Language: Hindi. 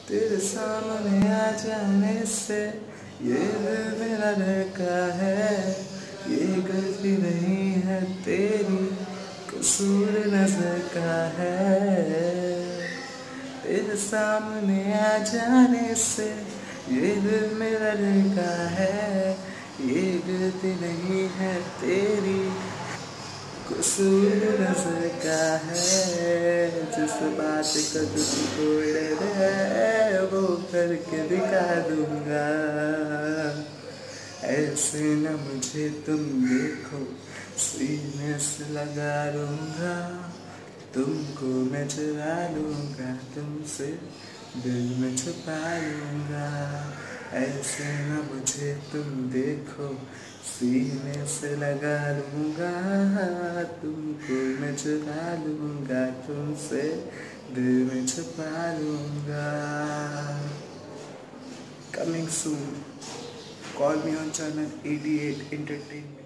तेरे सामने आ जाने से ये दिल मेरा लड़का है। ये गलती नहीं है तेरी, कसूर नजर का है। तेरे सामने आ जाने से ये दिल मेरा लड़का है। ये गलती नहीं है तेरी, कसूर नजर का है। जिस बात का तुझको डर है वो करके दिखा दूंगा। ऐसे न मुझे तुम देखो, सीने से लगा लूंगा। तुमको मैं चुरा लूंगा, तुमसे दिल में छुपा लूंगा। ऐसे न मुझे तुम देखो, सीने से लगा लूंगा। तुमको मैं चुरा लूंगा, तुमसे दिल में छुपा लूंगा। Coming soon. Call me on channel 88 Entertainment.